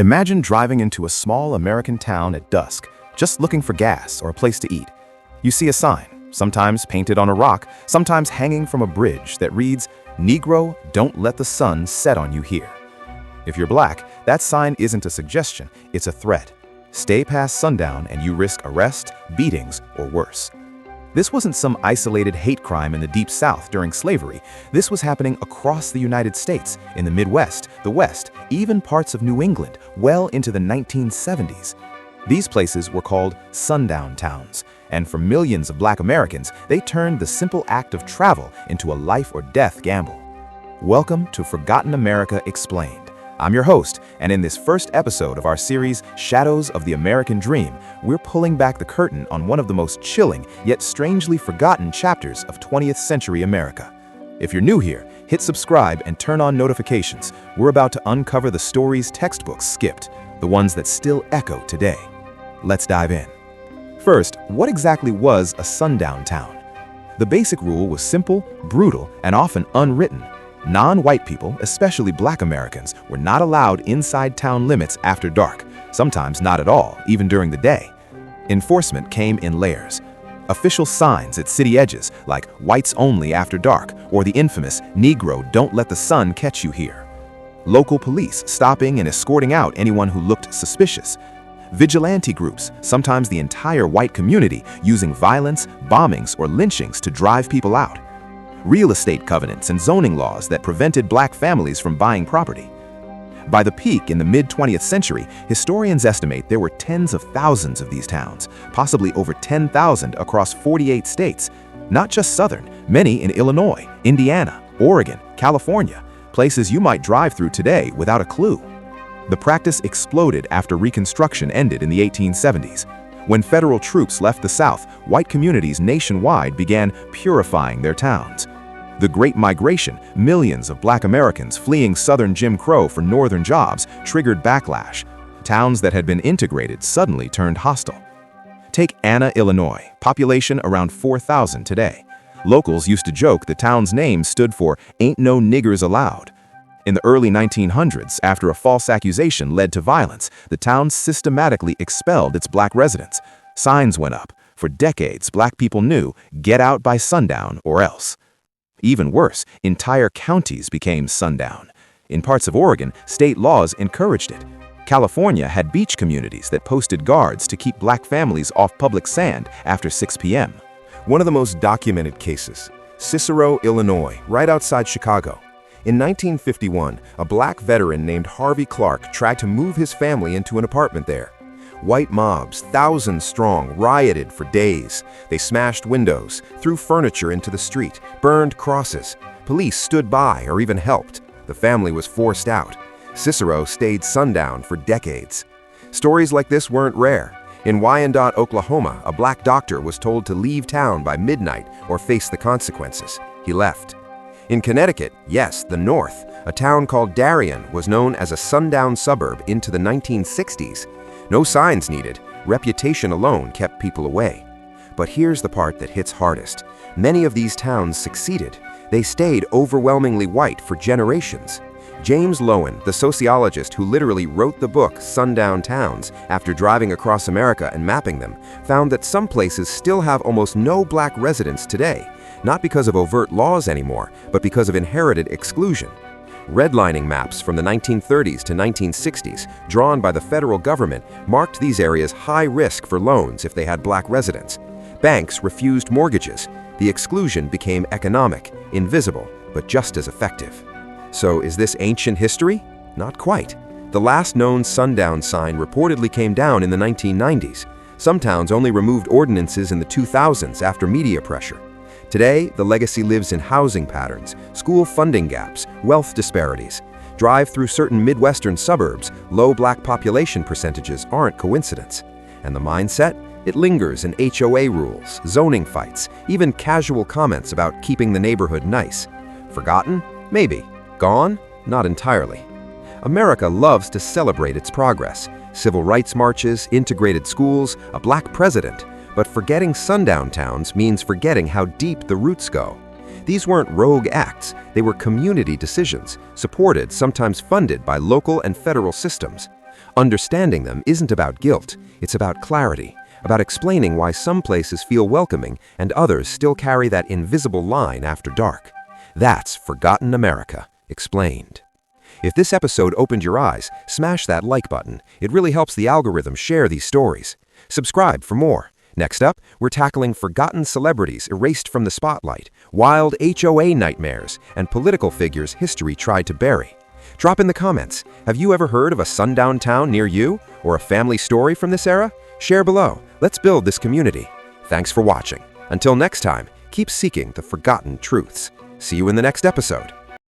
Imagine driving into a small American town at dusk, just looking for gas or a place to eat. You see a sign, sometimes painted on a rock, sometimes hanging from a bridge, that reads, "Negro, don't let the sun set on you here." If you're black, that sign isn't a suggestion, it's a threat. Stay past sundown and you risk arrest, beatings, or worse. This wasn't some isolated hate crime in the Deep South during slavery. This was happening across the United States, in the Midwest, the West, even parts of New England, well into the 1970s. These places were called sundown towns, and for millions of black Americans, they turned the simple act of travel into a life-or-death gamble. Welcome to Forgotten America Explained. I'm your host, and in this first episode of our series, Shadows of the American Dream, we're pulling back the curtain on one of the most chilling, yet strangely forgotten chapters of 20th century America. If you're new here, hit subscribe and turn on notifications. We're about to uncover the stories textbooks skipped, the ones that still echo today. Let's dive in. First, what exactly was a sundown town? The basic rule was simple, brutal, and often unwritten. Non-white people, especially black Americans, were not allowed inside town limits after dark, sometimes not at all, even during the day. Enforcement came in layers. Official signs at city edges, like "Whites only after dark," or the infamous "Negro, don't let the sun catch you here." Local police stopping and escorting out anyone who looked suspicious. Vigilante groups, sometimes the entire white community, using violence, bombings, or lynchings to drive people out. Real estate covenants and zoning laws that prevented black families from buying property. By the peak in the mid-20th century, historians estimate there were tens of thousands of these towns, possibly over 10,000 across 48 states. Not just Southern, many in Illinois, Indiana, Oregon, California, places you might drive through today without a clue. The practice exploded after Reconstruction ended in the 1870s. When federal troops left the South, white communities nationwide began purifying their towns. The Great Migration, millions of black Americans fleeing Southern Jim Crow for northern jobs, triggered backlash. Towns that had been integrated suddenly turned hostile. Take Anna, Illinois, population around 4,000 today. Locals used to joke the town's name stood for "Ain't No Niggers Allowed." In the early 1900s, after a false accusation led to violence, the town systematically expelled its black residents. Signs went up. For decades, black people knew, "Get out by sundown or else." Even worse, entire counties became sundown. In parts of Oregon, state laws encouraged it. California had beach communities that posted guards to keep black families off public sand after 6 p.m. One of the most documented cases, Cicero, Illinois, right outside Chicago. In 1951, a black veteran named Harvey Clark tried to move his family into an apartment there. White mobs, thousands strong, rioted for days. They smashed windows, threw furniture into the street, burned crosses. Police stood by or even helped. The family was forced out. Cicero stayed sundown for decades. Stories like this weren't rare. In Wyandotte, Oklahoma, a black doctor was told to leave town by midnight or face the consequences. He left. In Connecticut, yes, the North, a town called Darien was known as a sundown suburb into the 1960s. No signs needed. Reputation alone kept people away. But here's the part that hits hardest. Many of these towns succeeded. They stayed overwhelmingly white for generations. James Loewen, the sociologist who literally wrote the book Sundown Towns after driving across America and mapping them, found that some places still have almost no black residents today, not because of overt laws anymore, but because of inherited exclusion. Redlining maps from the 1930s to 1960s, drawn by the federal government, marked these areas high risk for loans if they had black residents. Banks refused mortgages. The exclusion became economic, invisible, but just as effective. So is this ancient history? Not quite. The last known sundown sign reportedly came down in the 1990s. Some towns only removed ordinances in the 2000s after media pressure. Today, the legacy lives in housing patterns, school funding gaps, wealth disparities. Drive through certain Midwestern suburbs, low black population percentages aren't coincidence. And the mindset? It lingers in HOA rules, zoning fights, even casual comments about keeping the neighborhood nice. Forgotten? Maybe. Gone? Not entirely. America loves to celebrate its progress. Civil rights marches, integrated schools, a black president. But forgetting sundown towns means forgetting how deep the roots go. These weren't rogue acts, they were community decisions, supported, sometimes funded by local and federal systems. Understanding them isn't about guilt, it's about clarity, about explaining why some places feel welcoming and others still carry that invisible line after dark. That's Forgotten America, explained. If this episode opened your eyes, smash that like button. It really helps the algorithm share these stories. Subscribe for more. Next up, we're tackling forgotten celebrities erased from the spotlight, wild HOA nightmares, and political figures history tried to bury. Drop in the comments, have you ever heard of a sundown town near you, or a family story from this era? Share below. Let's build this community. Thanks for watching. Until next time, keep seeking the forgotten truths. See you in the next episode.